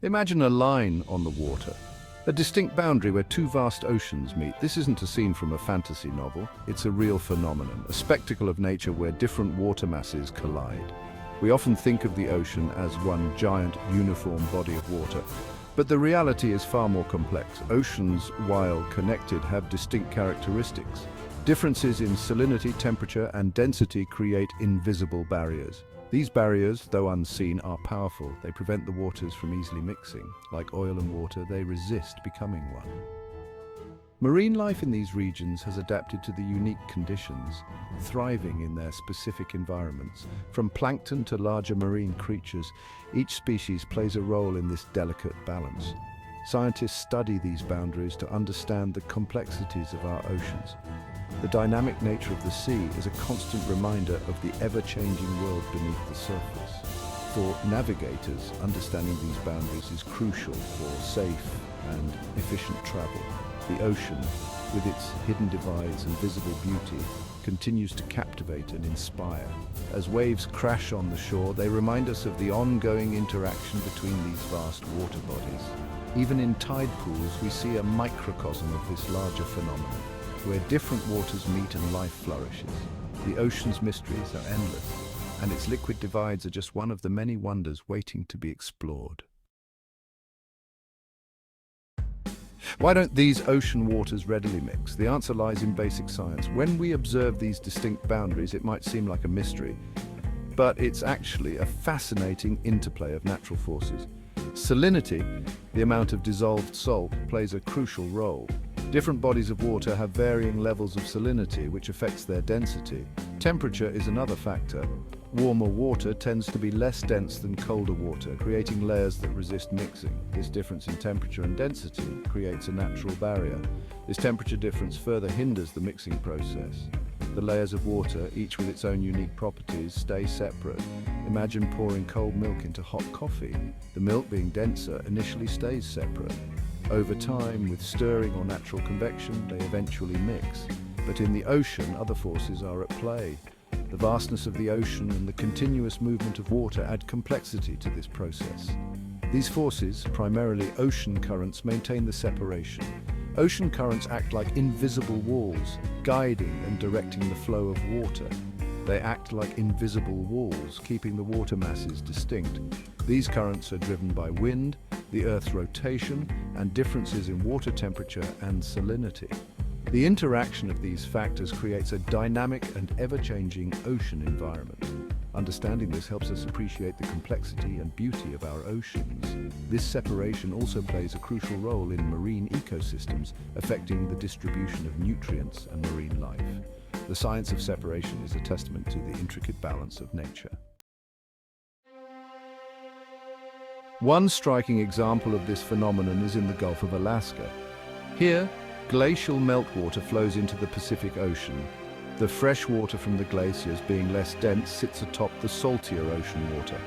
Imagine a line on the water, a distinct boundary where two vast oceans meet. This isn't a scene from a fantasy novel, it's a real phenomenon, a spectacle of nature where different water masses collide. We often think of the ocean as one giant, uniform body of water, but the reality is far more complex. Oceans, while connected, have distinct characteristics. Differences in salinity, temperature, and density create invisible barriers. These barriers, though unseen, are powerful. They prevent the waters from easily mixing. Like oil and water, they resist becoming one. Marine life in these regions has adapted to the unique conditions, thriving in their specific environments. From plankton to larger marine creatures, each species plays a role in this delicate balance. Scientists study these boundaries to understand the complexities of our oceans. The dynamic nature of the sea is a constant reminder of the ever-changing world beneath the surface. For navigators, understanding these boundaries is crucial for safe and efficient travel. The ocean, with its hidden divides and visible beauty, continues to captivate and inspire. As waves crash on the shore, they remind us of the ongoing interaction between these vast water bodies. Even in tide pools, we see a microcosm of this larger phenomenon, where different waters meet and life flourishes. The ocean's mysteries are endless, and its liquid divides are just one of the many wonders waiting to be explored. Why don't these ocean waters readily mix? The answer lies in basic science. When we observe these distinct boundaries, it might seem like a mystery, but it's actually a fascinating interplay of natural forces. Salinity, the amount of dissolved salt, plays a crucial role. Different bodies of water have varying levels of salinity, which affects their density. Temperature is another factor. Warmer water tends to be less dense than colder water, creating layers that resist mixing. This difference in temperature and density creates a natural barrier. This temperature difference further hinders the mixing process. The layers of water, each with its own unique properties, stay separate. Imagine pouring cold milk into hot coffee. The milk, being denser, initially stays separate. Over time, with stirring or natural convection, they eventually mix. But in the ocean, other forces are at play. The vastness of the ocean and the continuous movement of water add complexity to this process. These forces, primarily ocean currents, maintain the separation. Ocean currents act like invisible walls, guiding and directing the flow of water. They act like invisible walls, keeping the water masses distinct. These currents are driven by wind, the Earth's rotation, and differences in water temperature and salinity. The interaction of these factors creates a dynamic and ever-changing ocean environment. Understanding this helps us appreciate the complexity and beauty of our oceans. This separation also plays a crucial role in marine ecosystems, affecting the distribution of nutrients and marine life. The science of separation is a testament to the intricate balance of nature. One striking example of this phenomenon is in the Gulf of Alaska. Here, glacial meltwater flows into the Pacific Ocean. The fresh water from the glaciers, being less dense, sits atop the saltier ocean water.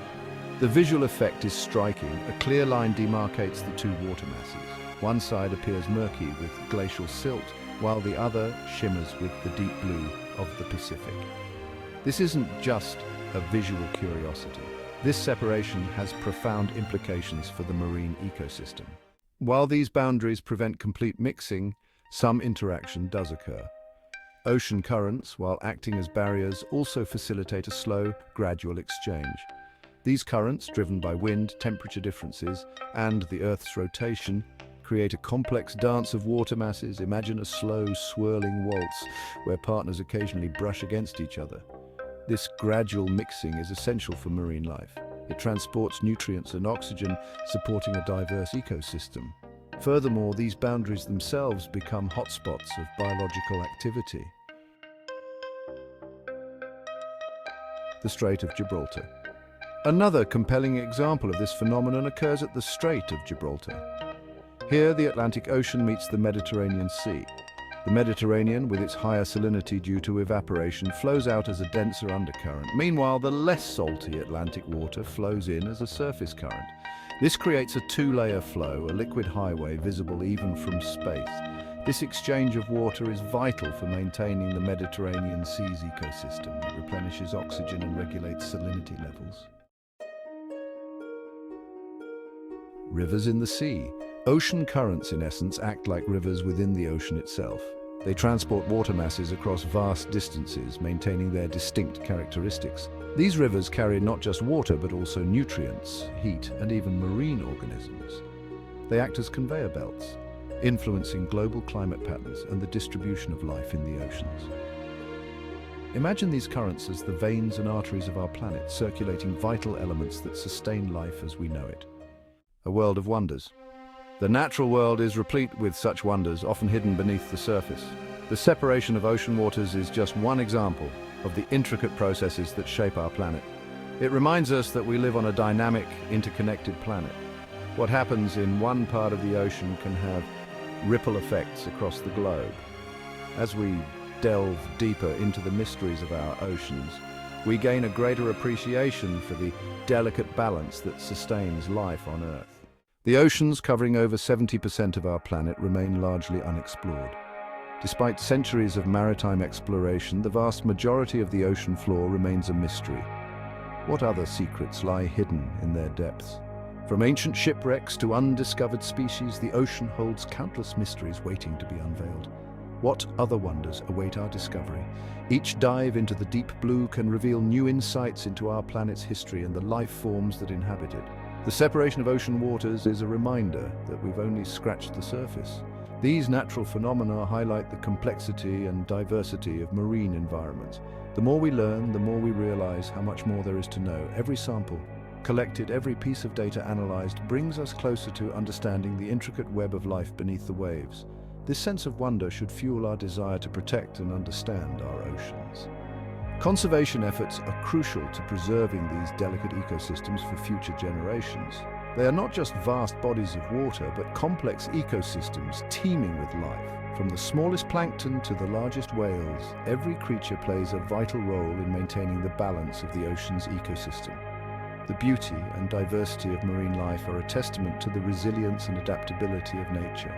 The visual effect is striking. A clear line demarcates the two water masses. One side appears murky with glacial silt, while the other shimmers with the deep blue of the Pacific. This isn't just a visual curiosity. This separation has profound implications for the marine ecosystem. While these boundaries prevent complete mixing, some interaction does occur. Ocean currents, while acting as barriers, also facilitate a slow, gradual exchange. These currents, driven by wind, temperature differences, and the Earth's rotation, create a complex dance of water masses. Imagine a slow, swirling waltz where partners occasionally brush against each other. This gradual mixing is essential for marine life. It transports nutrients and oxygen, supporting a diverse ecosystem. Furthermore, these boundaries themselves become hotspots of biological activity. The Strait of Gibraltar. Another compelling example of this phenomenon occurs at the Strait of Gibraltar. Here, the Atlantic Ocean meets the Mediterranean Sea. The Mediterranean, with its higher salinity due to evaporation, flows out as a denser undercurrent. Meanwhile, the less salty Atlantic water flows in as a surface current. This creates a two-layer flow, a liquid highway visible even from space. This exchange of water is vital for maintaining the Mediterranean Sea's ecosystem. It replenishes oxygen and regulates salinity levels. Rivers in the sea. Ocean currents, in essence, act like rivers within the ocean itself. They transport water masses across vast distances, maintaining their distinct characteristics. These rivers carry not just water, but also nutrients, heat, and even marine organisms. They act as conveyor belts, influencing global climate patterns and the distribution of life in the oceans. Imagine these currents as the veins and arteries of our planet, circulating vital elements that sustain life as we know it. A world of wonders. The natural world is replete with such wonders, often hidden beneath the surface. The separation of ocean waters is just one example of the intricate processes that shape our planet. It reminds us that we live on a dynamic, interconnected planet. What happens in one part of the ocean can have ripple effects across the globe. As we delve deeper into the mysteries of our oceans, we gain a greater appreciation for the delicate balance that sustains life on Earth. The oceans, covering over 70% of our planet, remain largely unexplored. Despite centuries of maritime exploration, the vast majority of the ocean floor remains a mystery. What other secrets lie hidden in their depths? From ancient shipwrecks to undiscovered species, the ocean holds countless mysteries waiting to be unveiled. What other wonders await our discovery? Each dive into the deep blue can reveal new insights into our planet's history and the life forms that inhabit it. The separation of ocean waters is a reminder that we've only scratched the surface. These natural phenomena highlight the complexity and diversity of marine environments. The more we learn, the more we realize how much more there is to know. Every sample collected, every piece of data analyzed, brings us closer to understanding the intricate web of life beneath the waves. This sense of wonder should fuel our desire to protect and understand our oceans. Conservation efforts are crucial to preserving these delicate ecosystems for future generations. They are not just vast bodies of water, but complex ecosystems teeming with life. From the smallest plankton to the largest whales, every creature plays a vital role in maintaining the balance of the ocean's ecosystem. The beauty and diversity of marine life are a testament to the resilience and adaptability of nature.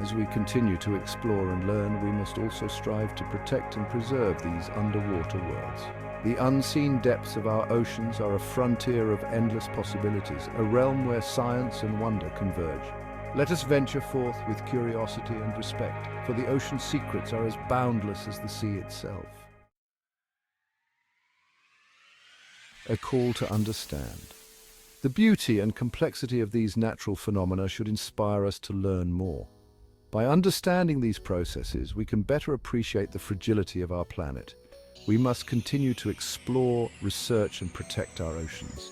As we continue to explore and learn, we must also strive to protect and preserve these underwater worlds. The unseen depths of our oceans are a frontier of endless possibilities, a realm where science and wonder converge. Let us venture forth with curiosity and respect, for the ocean's secrets are as boundless as the sea itself. A call to understand. The beauty and complexity of these natural phenomena should inspire us to learn more. By understanding these processes, we can better appreciate the fragility of our planet. We must continue to explore, research, and protect our oceans.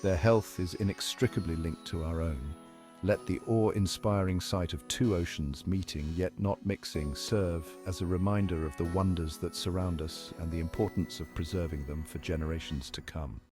Their health is inextricably linked to our own. Let the awe-inspiring sight of two oceans meeting yet not mixing serve as a reminder of the wonders that surround us and the importance of preserving them for generations to come.